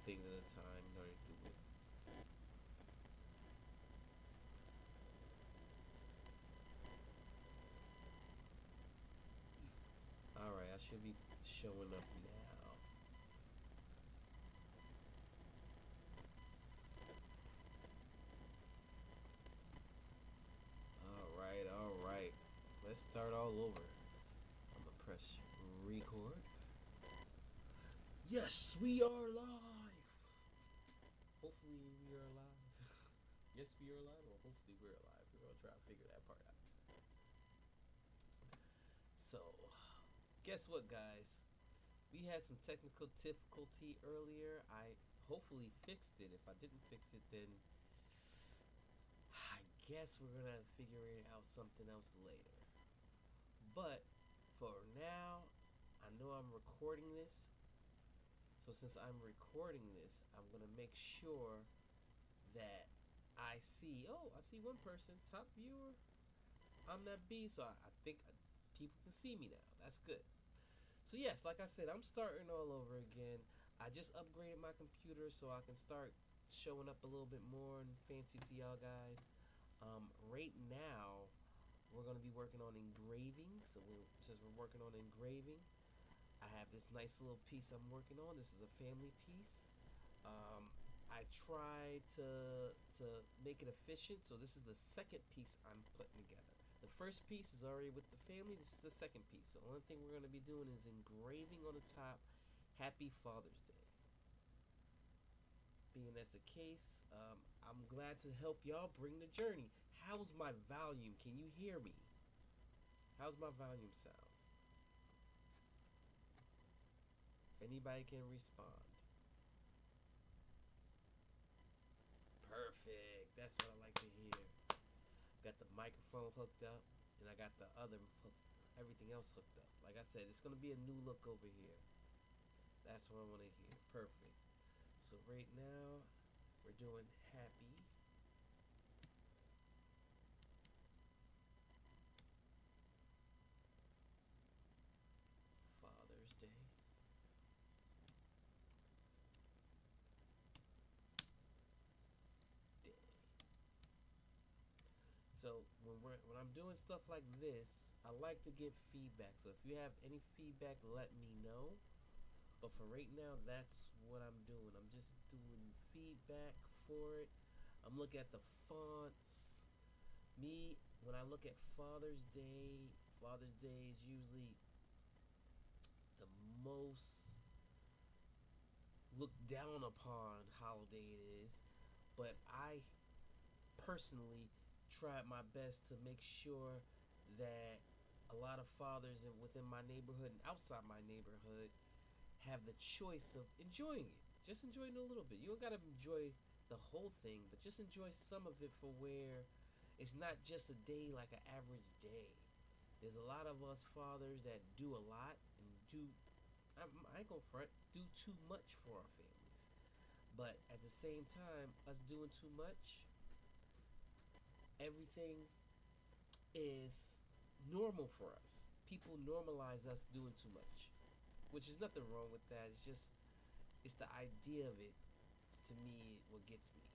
things at a time in order to do it. Alright, I should be showing up now. Alright. Let's start all over. I'm gonna press record. Yes, we are live! Hopefully we are alive. Yes, we are alive, or hopefully we're alive. We're gonna try to figure that part out. So, guess what, guys? We had some technical difficulty earlier. I hopefully fixed it. If I didn't fix it, then I guess we're gonna figure out something else later. But for now, I know I'm recording this. So since I'm recording this, I'm gonna make sure that I see. Oh, I see one person, top viewer. I'm that B, so I think people can see me now. That's good. So yes, like I said, I'm starting all over again. I just upgraded my computer so I can start showing up a little bit more and fancy to y'all guys. Right now, we're going to be working on engraving. So since we're working on engraving, I have this nice little piece I'm working on. This is a family piece. I tried to make it efficient, so this is the second piece I'm putting together. The first piece is already with the family. This is the second piece. So the only thing we're going to be doing is engraving on the top, Happy Father's Day. Being that's the case, I'm glad to help y'all bring the journey. How's my volume? Can you hear me? How's my volume sound? If anybody can respond. Perfect. That's what I like to hear. Got the microphone hooked up, and I got the other everything else hooked up. Like I said, it's gonna be a new look over here. That's what I want to hear. Perfect. So right now, we're doing Happy Father's Day. So when I'm doing stuff like this, I like to get feedback. So if you have any feedback, let me know. But for right now, that's what I'm doing. I'm just doing feedback for it. I'm looking at the fonts. Me, when I look at Father's Day is usually the most looked down upon holiday it is. But I personally tried my best to make sure that a lot of fathers within my neighborhood and outside my neighborhood have the choice of enjoying it. Just enjoying it a little bit. You don't gotta enjoy the whole thing, but just enjoy some of it for where it's not just a day like an average day. There's a lot of us fathers that do a lot and I ain't gonna front, do too much for our families. But at the same time, us doing too much, everything is normal for us. People normalize us doing too much, which is nothing wrong with that. It's the idea of it, to me, what gets me.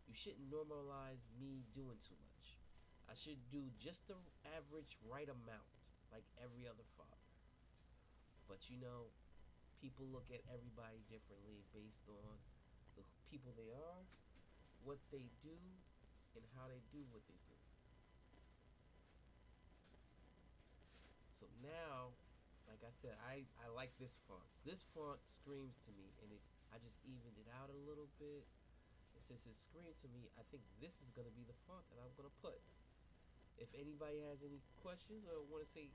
You shouldn't normalize me doing too much. I should do just the average right amount, like every other father. But you know, people look at everybody differently based on the people they are, what they do, and how they do what they do. So now, like I said, I like this font. This font screams to me, and I just evened it out a little bit. And since it screamed to me, I think this is gonna be the font that I'm gonna put. If anybody has any questions or want to say,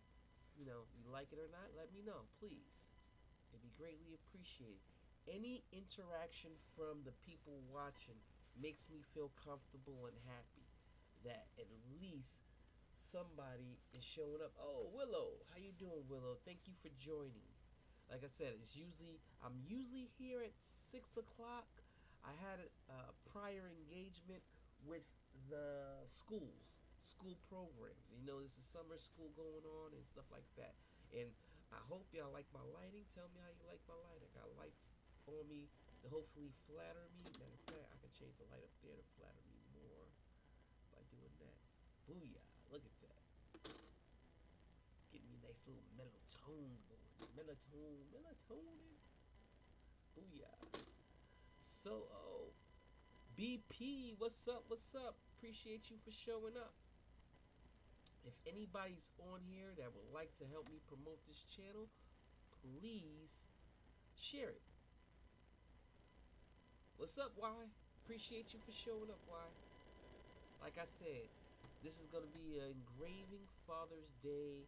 you like it or not, let me know, please. It'd be greatly appreciated. Any interaction from the people watching makes me feel comfortable and happy that at least somebody is showing up. Oh, Willow, how you doing, Willow? Thank you for joining. Like I said, I'm usually here at 6 o'clock. I had a prior engagement with the school programs. This is summer school going on and stuff like that. And I hope y'all like my lighting. Tell me how you like my lighting. I got lights on me to hopefully flatter me. Matter of fact, I can change the light up there to flatter me more by doing that. Booyah! Look at that. Getting me a nice little mellow tone going. Melatonin. Booyah. So, BP, what's up? What's up? Appreciate you for showing up. If anybody's on here that would like to help me promote this channel, please share it. What's up, Y? Appreciate you for showing up, Y. Like I said, this is going to be an engraving Father's Day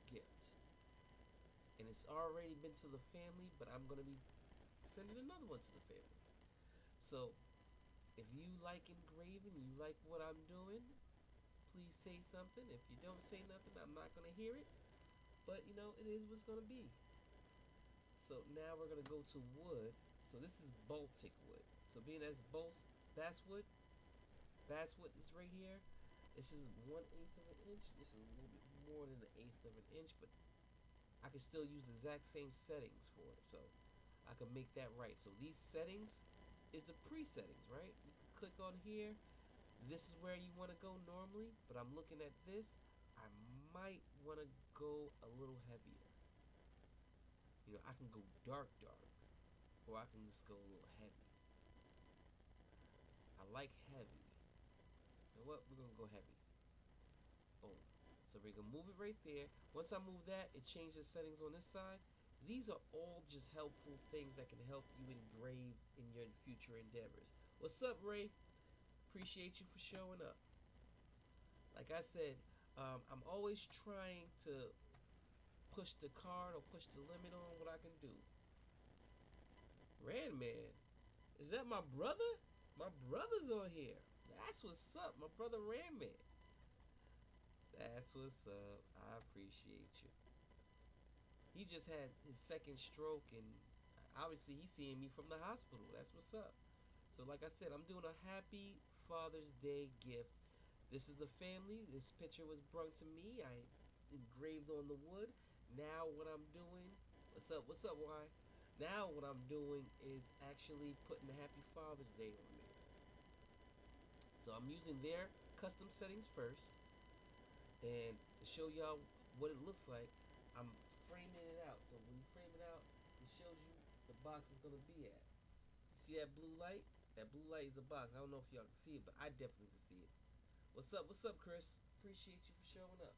gift. And it's already been to the family, but I'm going to be sending another one to the family. So, if you like engraving, you like what I'm doing, please say something. If you don't say nothing, I'm not going to hear it. But, you know, it is what's going to be. So now we're going to go to wood. So this is Baltic wood. So being as basswood is right here. This is 1/8 of an inch. This is a little bit more than 1/8 of an inch, but I can still use the exact same settings for it. So I can make that right. So these settings is the pre-settings, right? You can click on here. This is where you want to go normally, but I'm looking at this. I might want to go a little heavier. You know, I can go dark, or I can just go a little heavy. I like heavy. You know what? We're going to go heavy. Boom. So we're going to move it right there. Once I move that, it changes settings on this side. These are all just helpful things that can help you engrave in your future endeavors. What's up, Ray? Appreciate you for showing up. Like I said, I'm always trying to push the card or push the limit on what I can do. Randman, is that my brother? My brother's on here. That's what's up, my brother Randman. That's what's up. I appreciate you. He just had his second stroke, and obviously he's seeing me from the hospital. That's what's up. So like I said, I'm doing a happy Father's Day gift. This is the family. This picture was brought to me. I engraved on the wood. Now what I'm doing, what's up, Y? Now what I'm doing is actually putting the Happy Father's Day on there. So I'm using their custom settings first. And to show y'all what it looks like, I'm framing it out. So when you frame it out, it shows you the box is going to be at. You see that blue light? That blue light is a box. I don't know if y'all can see it, but I definitely can see it. What's up, Chris? Appreciate you for showing up.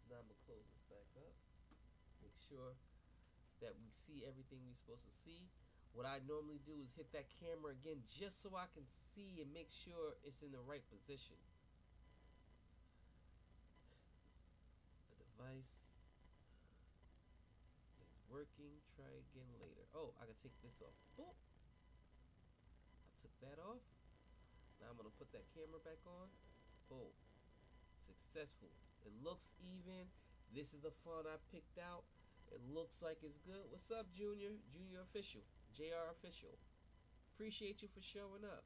So now I'm going to close this back up. Make sure that we see everything we're supposed to see. What I normally do is hit that camera again just so I can see and make sure it's in the right position. The device is working. Try again later. Oh, I can take this off. Boop. I took that off. Now I'm going to put that camera back on. Boom. Successful. It looks even. This is the font I picked out. It looks like it's good. What's up, Junior? Junior Official. JR Official. Appreciate you for showing up.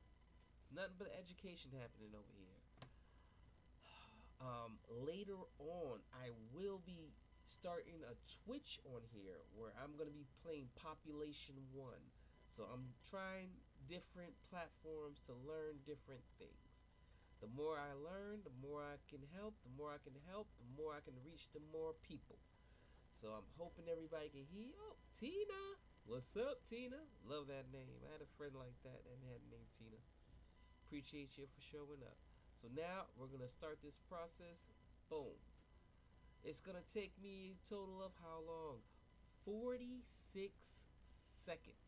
It's nothing but education happening over here. Later on, I will be starting a Twitch on here where I'm going to be playing Population 1. So I'm trying different platforms to learn different things. The more I learn, the more I can help. The more I can help, the more I can reach to more people. So I'm hoping everybody can hear. Oh, Tina. What's up, Tina? Love that name. I had a friend like that and had the name Tina. Appreciate you for showing up. So now we're going to start this process. Boom. It's going to take me a total of how long? 46 seconds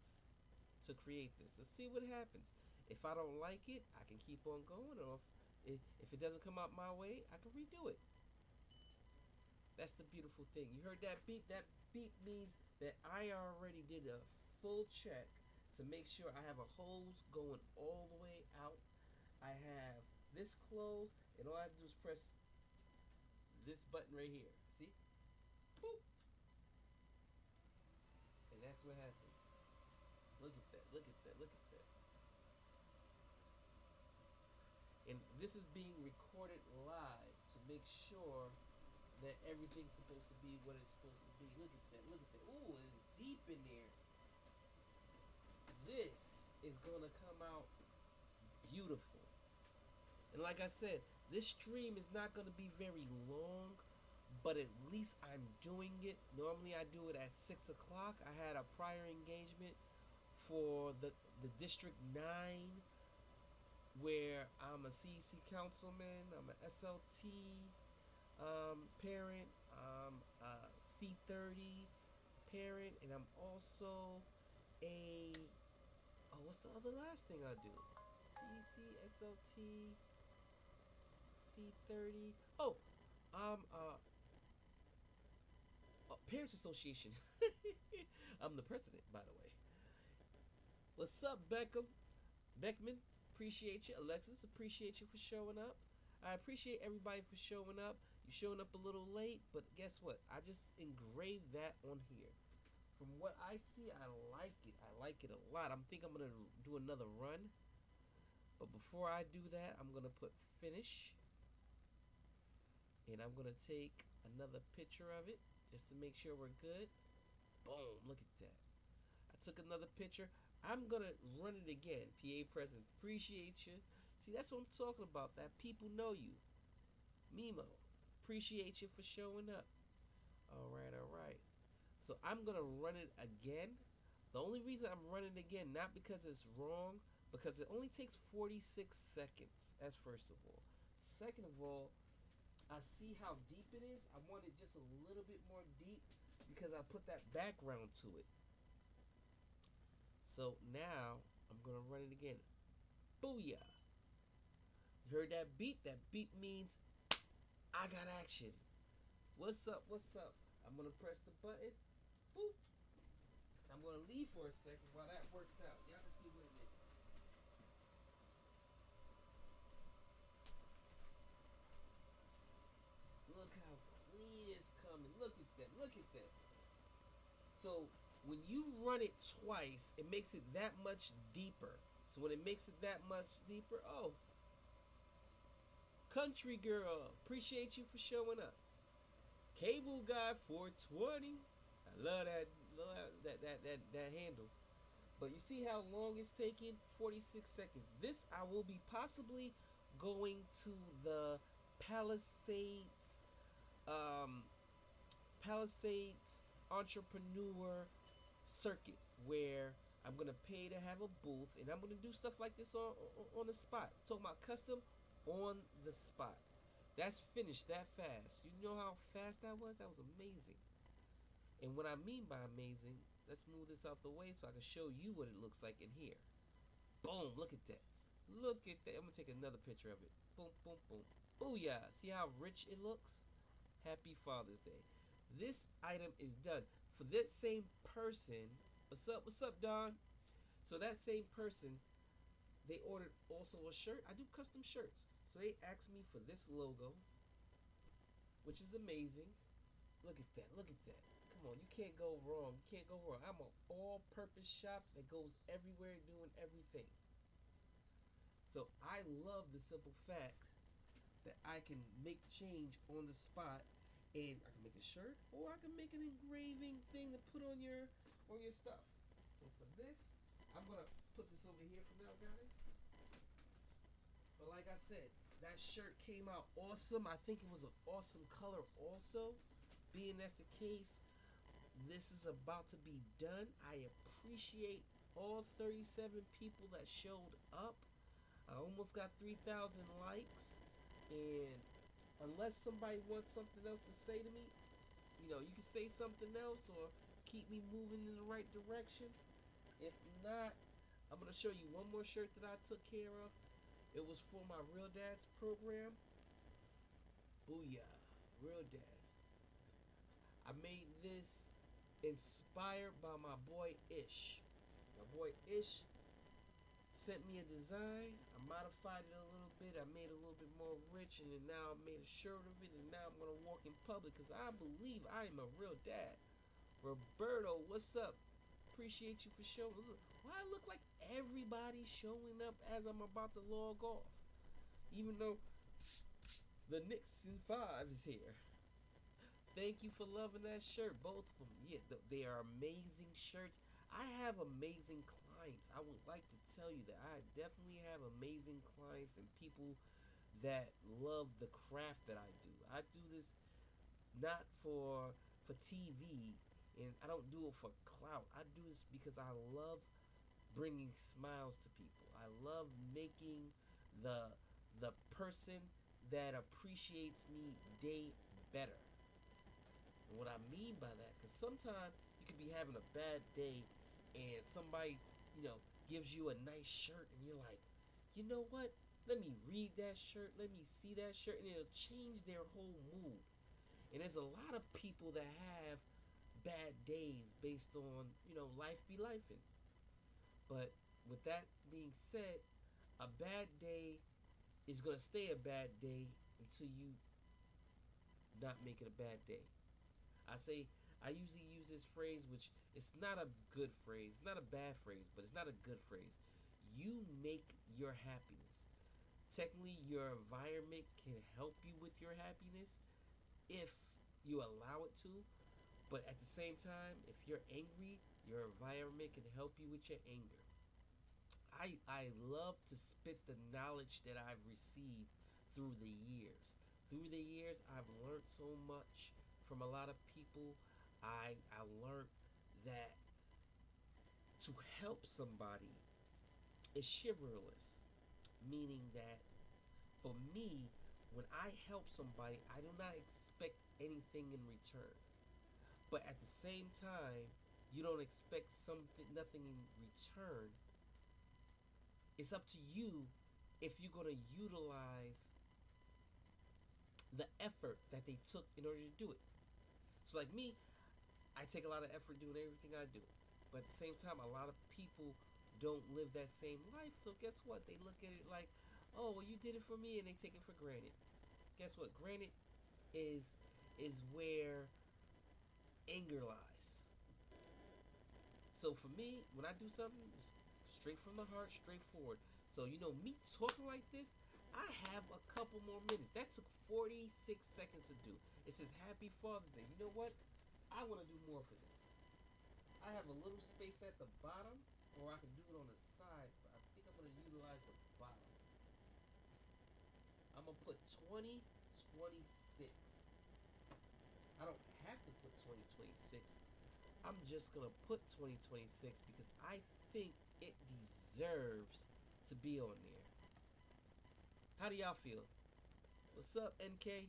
to create this. Let's see what happens. If I don't like it, I can keep on going. Or if it doesn't come out my way, I can redo it. That's the beautiful thing. You heard that beep? That beep means that I already did a full check to make sure I have a hose going all the way out. I have this closed, and all I have to do is press this button right here. See? Boop. And that's what happens. Look at that. Look at that. Look at that. And this is being recorded live to make sure that everything's supposed to be what it's supposed to be. Look at that. Look deep in there, this is gonna come out beautiful. And like I said, this stream is not gonna be very long, but at least I'm doing it. Normally I do it at 6 o'clock. I had a prior engagement for the District 9 where I'm a CEC councilman, I'm an SLT parent, I'm a C30 parent, and I'm also a what's the other last thing I do? CEC, SLT, C30. Oh, I'm a Parents Association. I'm the president, by the way. What's up, Beckham? Beckman, appreciate you. Alexis, appreciate you for showing up. I appreciate everybody for showing up. You showing up a little late, but guess what? I just engraved that on here. From what I see, I like it. I like it a lot. I'm gonna do another run. But before I do that, I'm gonna put finish. And I'm gonna take another picture of it just to make sure we're good. Boom, look at that. I took another picture. I'm gonna run it again. PA President, appreciate you. See, that's what I'm talking about. That people know you. Mimo, appreciate you for showing up. All right, all right. So I'm gonna run it again. The only reason I'm running it again, not because it's wrong, because it only takes 46 seconds. That's first of all. Second of all, I see how deep it is. I want it just a little bit more deep because I put that background to it. So now I'm gonna run it again. Booyah! You heard that beep? That beep means I got action. What's up? What's up? I'm gonna press the button. Boop. I'm gonna leave for a second while that works out. Y'all can see what it is. Look how clean it's coming. Look at that. Look at that. So when you run it twice, it makes it that much deeper. So when it makes it that much deeper, oh, country girl, appreciate you for showing up. Cable guy 420. I love that handle. But you see how long it's taking? 46 seconds. This I will be possibly going to the Palisades um, Palisades Entrepreneur Circuit where I'm gonna pay to have a booth and I'm gonna do stuff like this on the spot. Talking about custom on the spot. That's finished that fast. You know how fast that was? That was amazing. And what I mean by amazing, let's move this out the way so I can show you what it looks like in here. Boom, look at that. Look at that. I'm gonna take another picture of it. Boom, boom, boom. Booyah. See how rich it looks? Happy Father's Day. This item is done. For that same person, what's up, Don? So that same person, they ordered also a shirt. I do custom shirts. So they asked me for this logo, which is amazing. Look at that. Look at that. Come on, you can't go wrong. You can't go wrong. I'm an all-purpose shop that goes everywhere doing everything. So I love the simple fact that I can make change on the spot, and I can make a shirt or I can make an engraving thing to put on your stuff. So for this, I'm gonna put this over here for now, guys. But like I said, that shirt came out awesome. I think it was an awesome color also. Being that's the case, this is about to be done. I appreciate all 37 people that showed up. I almost got 3,000 likes. And unless somebody wants something else to say to me, you can say something else or keep me moving in the right direction. If not, I'm going to show you one more shirt that I took care of. It was for my Real Dads program. Booyah. Real Dads. I made this inspired by my boy Ish. My boy Ish sent me a design. I modified it a little bit. I made it a little bit more rich, and then now I made a shirt of it, and now I'm gonna walk in public because I believe I am a real dad. Roberto, what's up? Appreciate you for showing. Look, why I look like everybody showing up as I'm about to log off, even though the Knicks in 5 is here. Thank you for loving that shirt, both of them. Yeah, they are amazing shirts. I have amazing clients. I would like to tell you that I definitely have amazing clients and people that love the craft that I do. I do this not for TV, and I don't do it for clout. I do this because I love bringing smiles to people. I love making the the person that appreciates me day better. And what I mean by that, because sometimes you could be having a bad day, and somebody, gives you a nice shirt, and you're like, you know what? Let me read that shirt. Let me see that shirt, and it'll change their whole mood. And there's a lot of people that have bad days based on, life be lifing. But with that being said, a bad day is gonna stay a bad day until you not make it a bad day. I say I usually use this phrase, which it's not a good phrase, it's not a bad phrase, but it's not a good phrase. You make your happiness. Technically, your environment can help you with your happiness if you allow it to. But at the same time, if you're angry, your environment can help you with your anger. I love to spit the knowledge that I've received through the years. Through the years, I've learned so much from a lot of people. I learned that to help somebody is chivalrous, meaning that for me, when I help somebody, I do not expect anything in return. But at the same time, you don't expect something, nothing in return. It's up to you if you're going to utilize the effort that they took in order to do it. So, like me, I take a lot of effort doing everything I do. But at the same time, a lot of people don't live that same life. So, guess what? They look at it like, oh, well, you did it for me, and they take it for granted. Guess what? Granted is where anger lies. So for me, when I do something, it's straight from the heart, straightforward. So me talking like this, I have a couple more minutes. That took 46 seconds to do. It says Happy Father's Day. You know what? I want to do more for this. I have a little space at the bottom, or I can do it on the side. But I think I'm going to utilize the bottom. I'm going to put 2026. I don't have to put 2026. I'm just gonna put 2026 because I think it deserves to be on there. How do y'all feel? What's up, NK?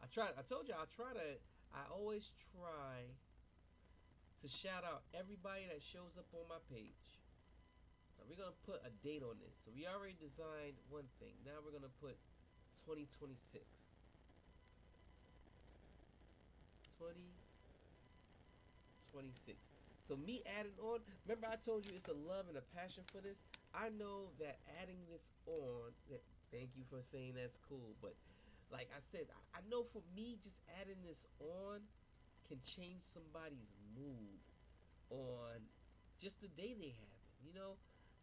I told you I try to. I always try to shout out everybody that shows up on my page. Now we're gonna put a date on this. So we already designed one thing. Now we're gonna put 2026. 2026. So me adding on, remember I told you it's a love and a passion for this. I know that adding this on, thank you for saying that's cool, but like I said, I know for me just adding this on can change somebody's mood on just the day they have it.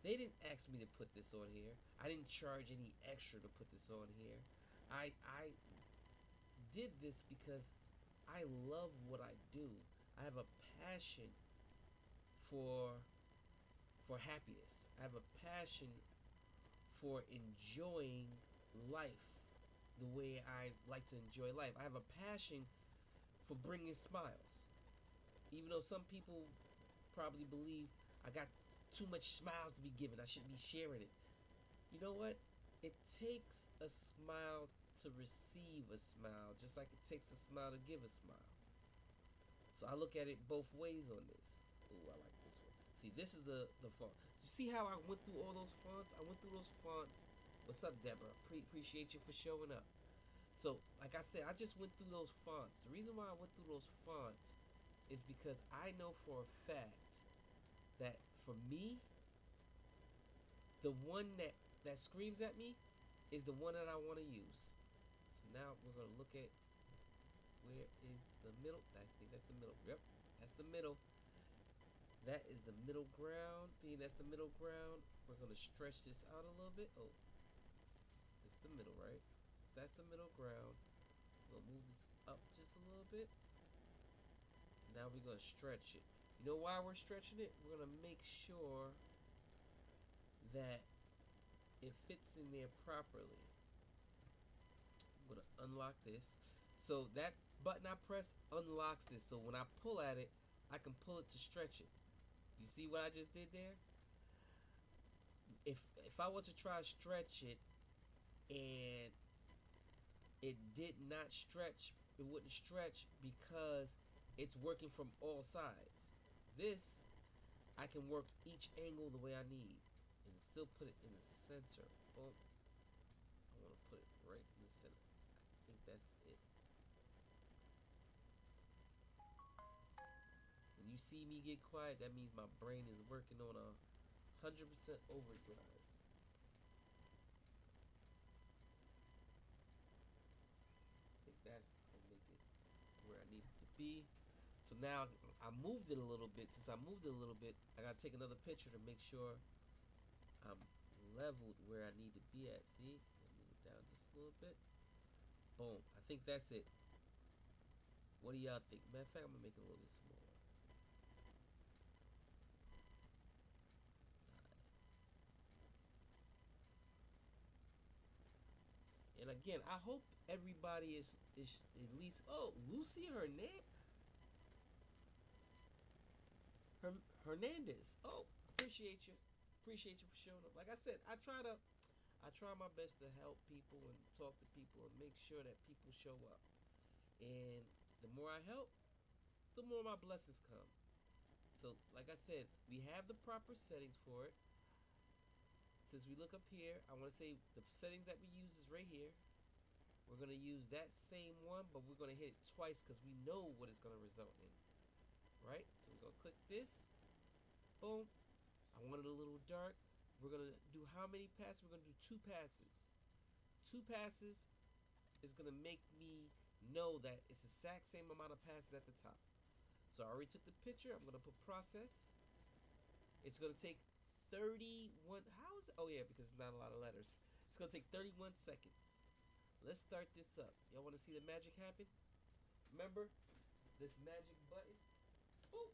They didn't ask me to put this on here. I didn't charge any extra to put this on here. I did this because I love what I do. I have a passion for happiness. I have a passion for enjoying life the way I like to enjoy life. I have a passion for bringing smiles. Even though some people probably believe I got too much smiles to be given, I shouldn't be sharing it. You know what? It takes a smile to receive a smile, just like it takes a smile to give a smile. So I look at it both ways on this. Ooh, I like this one. See, this is the font. You see how I went through all those fonts? I went through those fonts. What's up, Deborah? Appreciate you for showing up. So, like I said, I just went through those fonts. The reason why I went through those fonts is because I know for a fact that for me, the one that screams at me is the one that I want to use. So now we're going to look at where is the middle. I think that's the middle. Yep, that's the middle. That is the middle ground. Being that's the middle ground, we're going to stretch this out a little bit. Oh, it's the middle, right? Since that's the middle ground, we'll move this up just a a little bit. Now we're gonna stretch it. You know why we're stretching it? We're gonna make sure that it fits in there properly. I'm gonna unlock this. So that button I press unlocks this. So when I pull at it, I can pull it to stretch it. You see what I just did there? If I was to try to stretch it and it did not stretch, it wouldn't stretch because it's working from all sides. This, I can work each angle the way I need and still put it in the center. Oh, I want to put it right in the center. I think that's it. When you see me get quiet, that means my brain is working on 100% overdrive. I think that's gonna make it where I need it to be. So now I moved it a little bit. Since I moved it a little bit, I gotta take another picture to make sure I'm leveled where I need to be at. See? Move it down just a little bit. Boom. I think that's it. What do y'all think? Matter of fact, I'm gonna make it a little bit smaller. And again, I hope everybody is at least. Oh, Lucy Hernandez. Oh, appreciate you. Appreciate you for showing up. Like I said, I try my best to help people and talk to people and make sure that people show up. And the more I help, the more my blessings come. So, like I said, we have the proper settings for it. Since we look up here, I want to say the settings that we use is right here. We're going to use that same one, but we're going to hit it twice because we know what it's going to result in. Right? So we're going to click this. Boom. I want it a little dark. We're going to do how many passes? We're going to do 2 passes. 2 passes is going to make me know that it's the exact same amount of passes at the top. So I already took the picture. I'm going to put process. It's going to take 31. How is it? Oh, yeah, because it's not a lot of letters. It's going to take 31 seconds. Let's start this up. Y'all want to see the magic happen? Remember this magic button? Boop.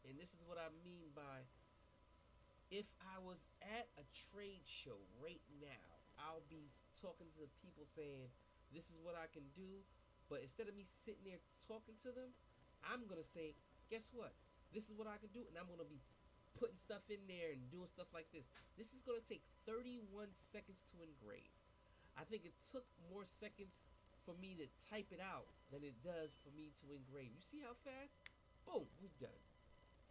And this is what I mean by if I was at a trade show right now, I'll be talking to the people saying, this is what I can do. But instead of me sitting there talking to them, I'm going to say, guess what? This is what I can do. And I'm going to be putting stuff in there and doing stuff like this. This is going to take 31 seconds to engrave. I think it took more seconds for me to type it out than it does for me to engrave. You see how fast? Boom, we're done.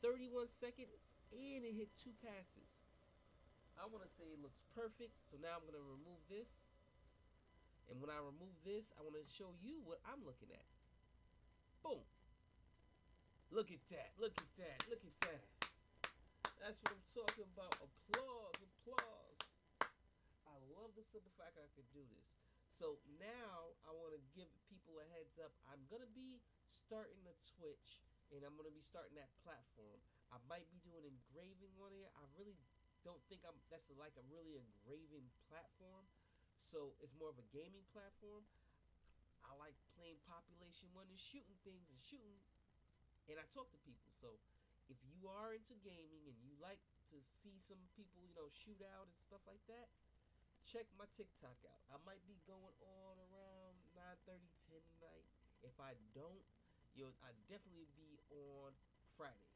31 seconds and it hit 2 passes. I want to say it looks perfect. So now I'm going to remove this. And when I remove this, I want to show you what I'm looking at. Boom. Look at that. Look at that. Look at that. That's what I'm talking about. Applause. Applause. I love the simple fact I could do this. So now I want to give people a heads up. I'm going to be starting a Twitch and I'm going to be starting that platform. I might be doing engraving on it. I really don't think that's like a really engraving platform. So it's more of a gaming platform. I like playing Population 1 and shooting things and shooting. And I talk to people. So if you are into gaming and you like to see some people, shoot out and stuff like that, check my TikTok out. I might be going on around 9:30, 10 tonight. If I don't, I definitely be on Friday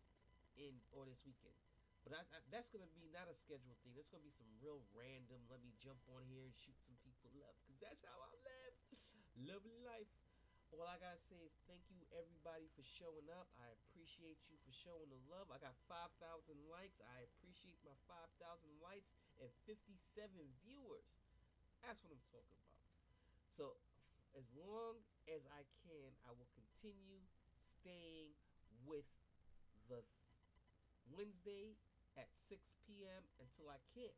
or this weekend. But that's gonna be not a scheduled thing. That's gonna be some real random. Let me jump on here and shoot some people up, cause that's how I live, living life. All I gotta say is thank you everybody for showing up. I appreciate you for showing the love. I got 5,000 likes. I appreciate my 5,000 likes and 57 viewers. That's what I'm talking about. So as long as I can, I will continue staying with the Wednesday at 6 p.m. until I can't.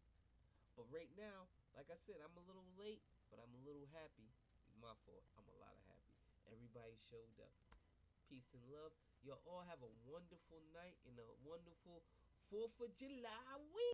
But right now, like I said, I'm a little late, but I'm a little happy. My fault. I'm a lot of happy. Everybody showed up. Peace and love. Y'all all have a wonderful night and a wonderful 4th of July week.